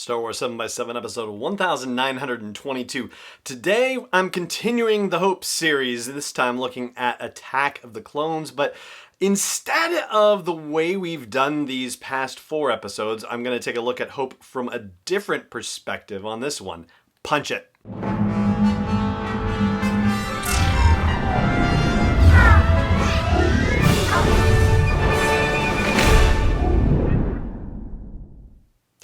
Star Wars 7x7 episode 1922. Today I'm continuing the Hope series, this time looking at Attack of the Clones, but instead of the way we've done these past 4 episodes, I'm going to take a look at Hope from a different perspective on this one. Punch it.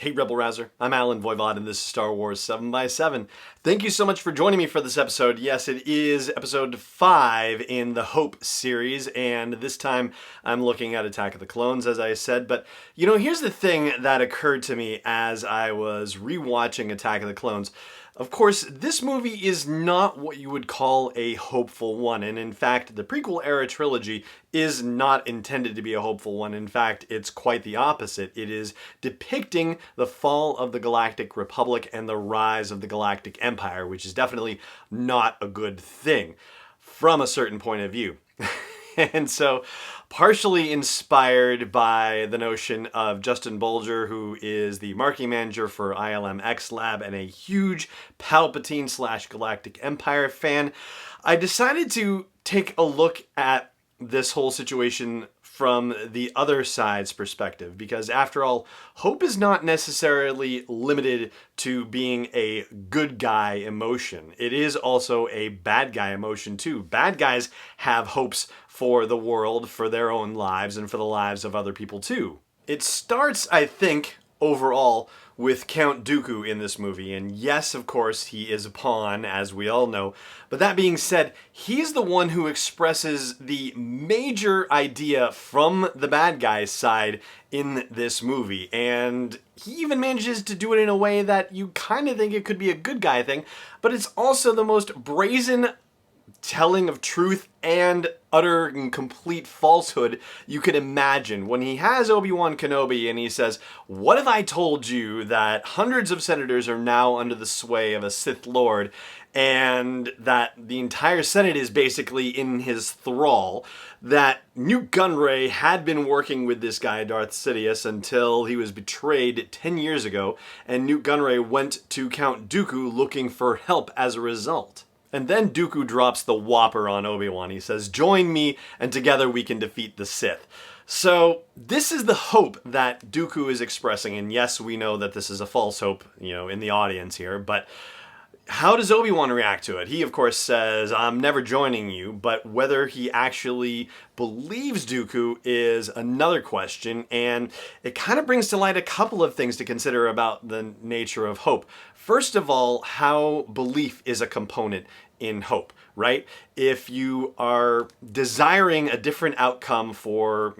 Hey Rebel Rouser, I'm Alan Voivod and this is Star Wars 7x7. Thank you so much for joining me for this episode. Yes, it is episode 5 in the Hope series, and this time I'm looking at Attack of the Clones, as I said. But, here's the thing that occurred to me as I was rewatching Attack of the Clones. Of course, this movie is not what you would call a hopeful one, and in fact, the prequel-era trilogy is not intended to be a hopeful one. In fact, it's quite the opposite. It is depicting the fall of the Galactic Republic and the rise of the Galactic Empire, which is definitely not a good thing from a certain point of view. And so, partially inspired by the notion of Justin Bolger, who is the marketing manager for ILM X Lab and a huge Palpatine/Galactic Empire fan, I decided to take a look at this whole situation from the other side's perspective, because after all, hope is not necessarily limited to being a good guy emotion. It is also a bad guy emotion too. Bad guys have hopes for the world, for their own lives, and for the lives of other people too. It starts, I think, overall with Count Dooku in this movie, and yes, of course, he is a pawn, as we all know, but that being said, he's the one who expresses the major idea from the bad guy's side in this movie, and he even manages to do it in a way that you kind of think it could be a good guy thing, but it's also the most brazen telling of truth and utter and complete falsehood you could imagine. When he has Obi-Wan Kenobi and he says, "What if I told you that hundreds of senators are now under the sway of a Sith Lord and that the entire Senate is basically in his thrall, that Nute Gunray had been working with this guy, Darth Sidious, until he was betrayed 10 years ago, and Nute Gunray went to Count Dooku looking for help as a result." And then Dooku drops the whopper on Obi-Wan. He says, "Join me, and together we can defeat the Sith." So this is the hope that Dooku is expressing, and yes, we know that this is a false hope, in the audience here, but how does Obi-Wan react to it? He, of course, says, "I'm never joining you," but whether he actually believes Dooku is another question, and it kind of brings to light a couple of things to consider about the nature of hope. First of all, how belief is a component in hope, right? If you are desiring a different outcome for,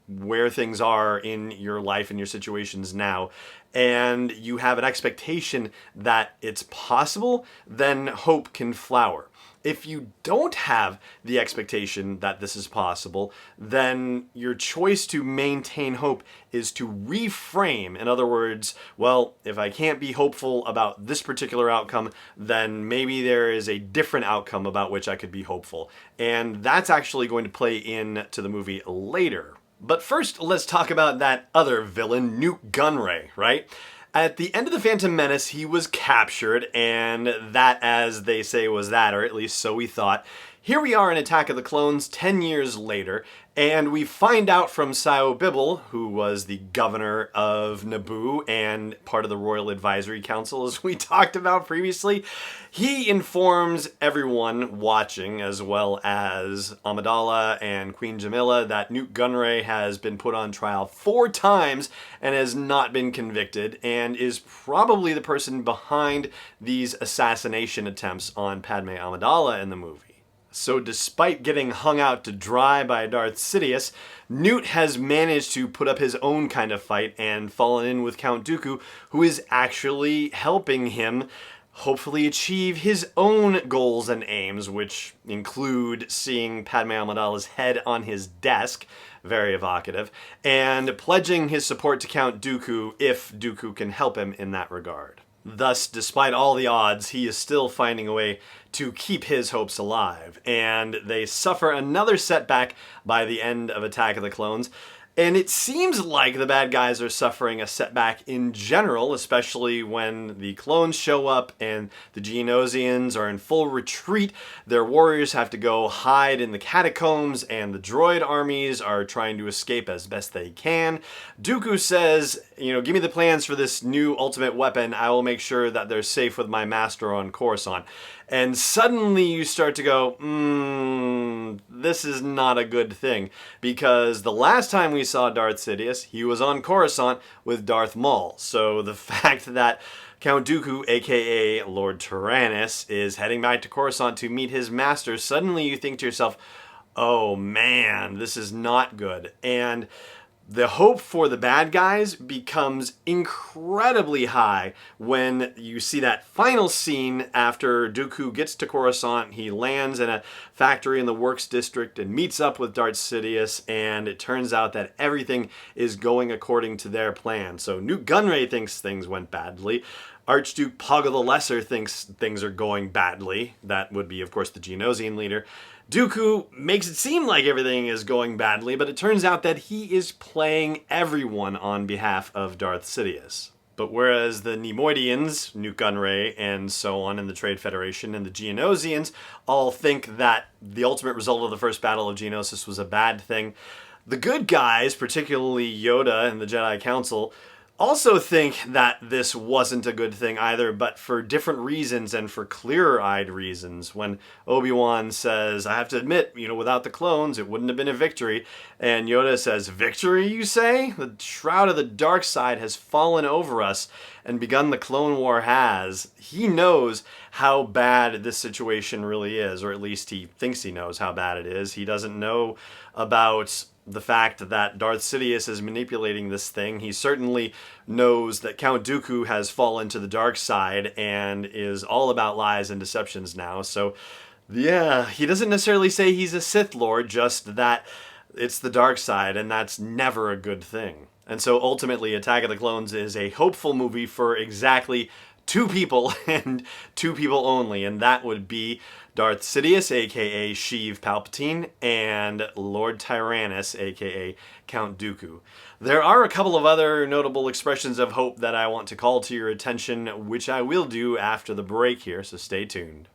where things are in your life and your situations now, and you have an expectation that it's possible, then hope can flower. If you don't have the expectation that this is possible, then your choice to maintain hope is to reframe. In other words, well, if I can't be hopeful about this particular outcome, then maybe there is a different outcome about which I could be hopeful. And that's actually going to play into the movie later. But first, let's talk about that other villain, Nute Gunray, right? At the end of The Phantom Menace, he was captured, and that, as they say, was that, or at least so we thought. Here we are in Attack of the Clones 10 years later, and we find out from Sio Bibble, who was the governor of Naboo and part of the Royal Advisory Council, as we talked about previously. He informs everyone watching, as well as Amidala and Queen Jamila, that Nute Gunray has been put on trial 4 times and has not been convicted, and is probably the person behind these assassination attempts on Padme Amidala in the movie. So despite getting hung out to dry by Darth Sidious, Nute has managed to put up his own kind of fight and fallen in with Count Dooku, who is actually helping him hopefully achieve his own goals and aims, which include seeing Padme Amidala's head on his desk, very evocative, and pledging his support to Count Dooku if Dooku can help him in that regard. Thus, despite all the odds, he is still finding a way to keep his hopes alive, and they suffer another setback by the end of Attack of the Clones, And it seems like the bad guys are suffering a setback in general, especially when the clones show up and the Geonosians are in full retreat. Their warriors have to go hide in the catacombs, and the droid armies are trying to escape as best they can. Dooku says, give me the plans for this new ultimate weapon. I will make sure that they're safe with my master on Coruscant. And suddenly you start to go, this is not a good thing. Because the last time we saw Darth Sidious, he was on Coruscant with Darth Maul. So the fact that Count Dooku, aka Lord Tyrannus, is heading back to Coruscant to meet his master, suddenly you think to yourself, oh man, this is not good. And the hope for the bad guys becomes incredibly high when you see that final scene after Dooku gets to Coruscant. He lands in a factory in the Works District and meets up with Darth Sidious, and it turns out that everything is going according to their plan. So Nute Gunray thinks things went badly. Archduke Poggle the Lesser thinks things are going badly. That would be, of course, the Geonosian leader. Dooku makes it seem like everything is going badly, but it turns out that he is playing everyone on behalf of Darth Sidious. But whereas the Neimoidians, Nute Gunray, and so on in the Trade Federation, and the Geonosians all think that the ultimate result of the first battle of Geonosis was a bad thing, the good guys, particularly Yoda and the Jedi Council, also think that this wasn't a good thing either, but for different reasons and for clearer-eyed reasons. When Obi-Wan says, I have to admit, without the clones, it wouldn't have been a victory. And Yoda says, victory, you say? The shroud of the dark side has fallen over us and begun the Clone War has. He knows how bad this situation really is, or at least he thinks he knows how bad it is. He doesn't know about the fact that Darth Sidious is manipulating this thing. He certainly knows that Count Dooku has fallen to the dark side and is all about lies and deceptions now. So, yeah, he doesn't necessarily say he's a Sith Lord, just that it's the dark side, and that's never a good thing. And so ultimately, Attack of the Clones is a hopeful movie for exactly two people and two people only, and that would be Darth Sidious, aka Sheev Palpatine, and Lord Tyrannus, aka Count Dooku. There are a couple of other notable expressions of hope that I want to call to your attention, which I will do after the break here, so stay tuned.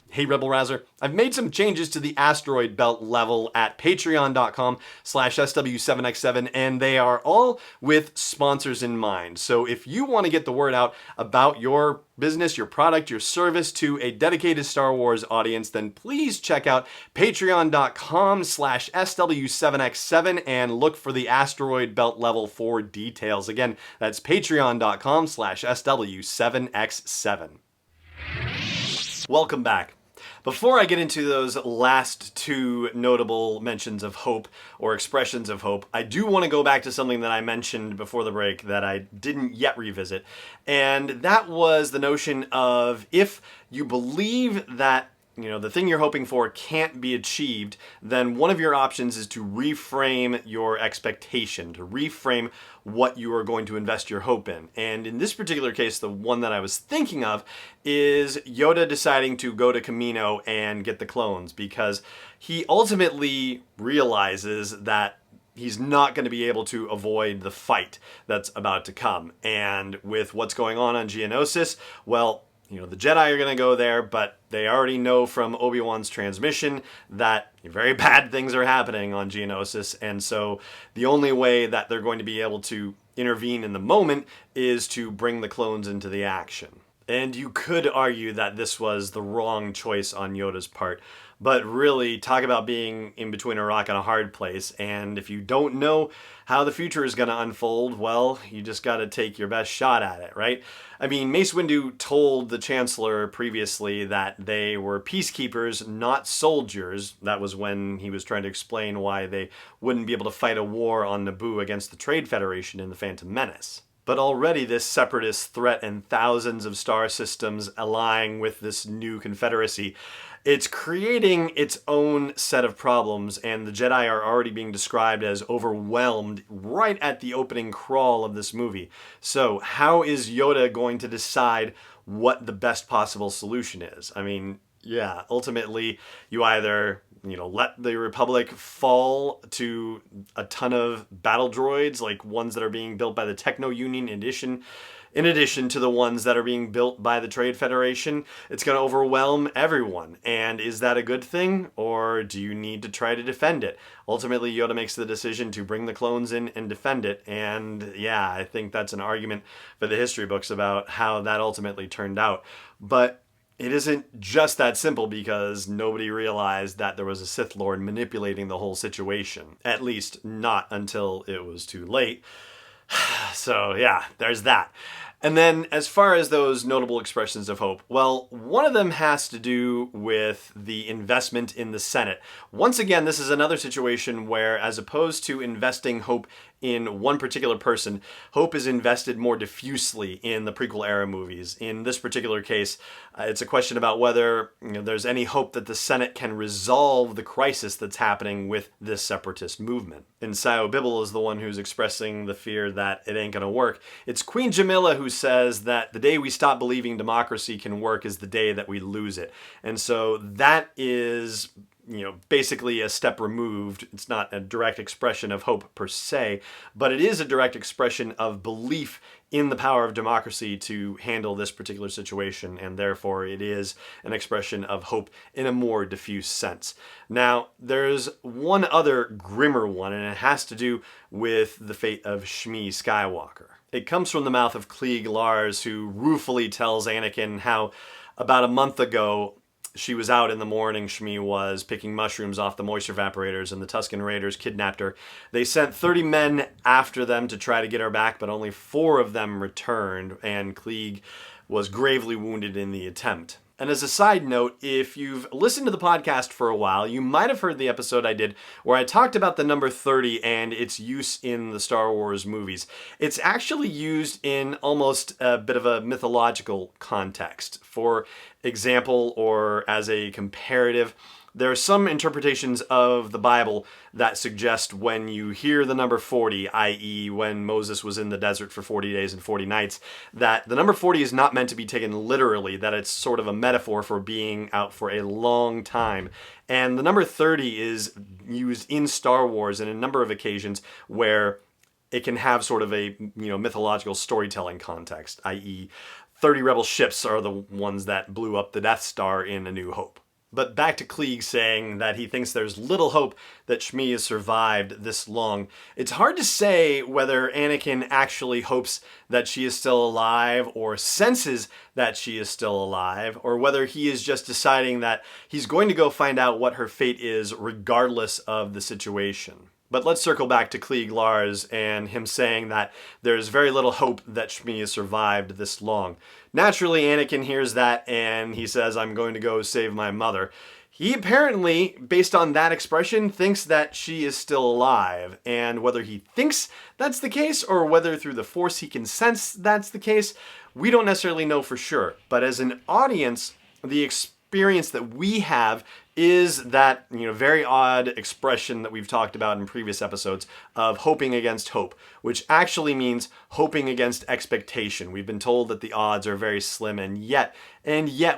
Hey Rebel Rouser, I've made some changes to the asteroid belt level at patreon.com/SW7X7, and they are all with sponsors in mind. So if you want to get the word out about your business, your product, your service to a dedicated Star Wars audience, then please check out patreon.com/SW7X7 and look for the asteroid belt level for details. Again, that's patreon.com/SW7X7. Welcome back. Before I get into those last two notable mentions of hope or expressions of hope, I do want to go back to something that I mentioned before the break that I didn't yet revisit. And that was the notion of if you believe that the thing you're hoping for can't be achieved, then one of your options is to reframe your expectation, to reframe what you are going to invest your hope in. And in this particular case, the one that I was thinking of is Yoda deciding to go to Kamino and get the clones, because he ultimately realizes that he's not going to be able to avoid the fight that's about to come. And with what's going on Geonosis, well, the Jedi are going to go there, but they already know from Obi-Wan's transmission that very bad things are happening on Geonosis, and so the only way that they're going to be able to intervene in the moment is to bring the clones into the action. And you could argue that this was the wrong choice on Yoda's part, but really, talk about being in between a rock and a hard place, and if you don't know how the future is going to unfold, well, you just got to take your best shot at it, right? I mean, Mace Windu told the Chancellor previously that they were peacekeepers, not soldiers. That was when he was trying to explain why they wouldn't be able to fight a war on Naboo against the Trade Federation in The Phantom Menace. But already this separatist threat and thousands of star systems allying with this new confederacy, it's creating its own set of problems, and the Jedi are already being described as overwhelmed right at the opening crawl of this movie. So how is Yoda going to decide what the best possible solution is? I mean, Yeah, ultimately, you either, let the Republic fall to a ton of battle droids, like ones that are being built by the Techno Union in addition to the ones that are being built by the Trade Federation. It's going to overwhelm everyone. And is that a good thing, or do you need to try to defend it? Ultimately, Yoda makes the decision to bring the clones in and defend it. And yeah, I think that's an argument for the history books about how that ultimately turned out. But it isn't just that simple, because nobody realized that there was a Sith Lord manipulating the whole situation. At least not until it was too late. So yeah, there's that. And then as far as those notable expressions of hope, well, one of them has to do with the investment in the Senate. Once again, this is another situation where, as opposed to investing hope in one particular person, hope is invested more diffusely in the prequel era movies. In this particular case, it's a question about whether there's any hope that the Senate can resolve the crisis that's happening with this separatist movement. And Sio Bibble is the one who's expressing the fear that it ain't gonna work. It's Queen Jamila who says that the day we stop believing democracy can work is the day that we lose it. And so that is basically a step removed. It's not a direct expression of hope per se, but it is a direct expression of belief in the power of democracy to handle this particular situation, and therefore it is an expression of hope in a more diffuse sense. Now, there's one other grimmer one, and it has to do with the fate of Shmi Skywalker. It comes from the mouth of Klieg Lars, who ruefully tells Anakin how about a month ago she was out in the morning, Shmi was, picking mushrooms off the moisture evaporators, and the Tusken Raiders kidnapped her. They sent 30 men after them to try to get her back, but only 4 of them returned, and Klieg was gravely wounded in the attempt. And as a side note, if you've listened to the podcast for a while, you might have heard the episode I did where I talked about the number 30 and its use in the Star Wars movies. It's actually used in almost a bit of a mythological context. For example, or as a comparative, there are some interpretations of the Bible that suggest when you hear the number 40, i.e. when Moses was in the desert for 40 days and 40 nights, that the number 40 is not meant to be taken literally, that it's sort of a metaphor for being out for a long time. And the number 30 is used in Star Wars in a number of occasions where it can have sort of a mythological storytelling context, i.e. 30 rebel ships are the ones that blew up the Death Star in A New Hope. But back to Klieg saying that he thinks there's little hope that Shmi has survived this long. It's hard to say whether Anakin actually hopes that she is still alive or senses that she is still alive, or whether he is just deciding that he's going to go find out what her fate is regardless of the situation. But let's circle back to Klieg Lars and him saying that there's very little hope that Shmi has survived this long. Naturally, Anakin hears that and he says, I'm going to go save my mother. He apparently, based on that expression, thinks that she is still alive. And whether he thinks that's the case or whether through the Force he can sense that's the case, we don't necessarily know for sure. But as an audience, the experience that we have is that very odd expression that we've talked about in previous episodes of hoping against hope, which actually means hoping against expectation. We've been told that the odds are very slim, and yet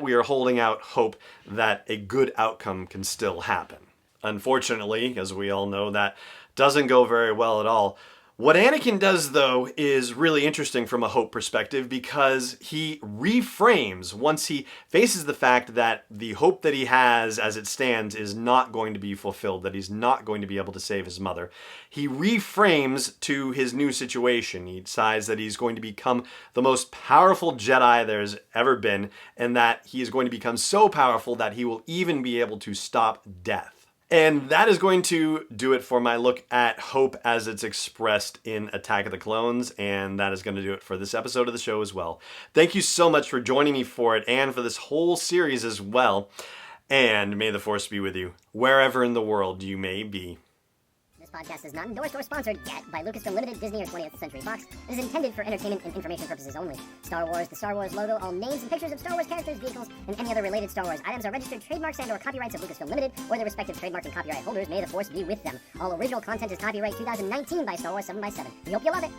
we are holding out hope that a good outcome can still happen. Unfortunately, as we all know, that doesn't go very well at all. What Anakin does, though, is really interesting from a hope perspective, because he reframes once he faces the fact that the hope that he has as it stands is not going to be fulfilled, that he's not going to be able to save his mother. He reframes to his new situation. He decides that he's going to become the most powerful Jedi there's ever been, and that he is going to become so powerful that he will even be able to stop death. And that is going to do it for my look at hope as it's expressed in Attack of the Clones, and that is going to do it for this episode of the show as well. Thank you so much for joining me for it and for this whole series as well, and may the Force be with you, wherever in the world you may be. This podcast is not endorsed or sponsored yet by Lucasfilm Limited, Disney, or 20th Century Fox. It is intended for entertainment and information purposes only. Star Wars, the Star Wars logo, all names and pictures of Star Wars characters, vehicles, and any other related Star Wars items are registered trademarks and/or copyrights of Lucasfilm Limited or their respective trademark and copyright holders. May the Force be with them. All original content is copyright 2019 by Star Wars 7x7. We hope you love it.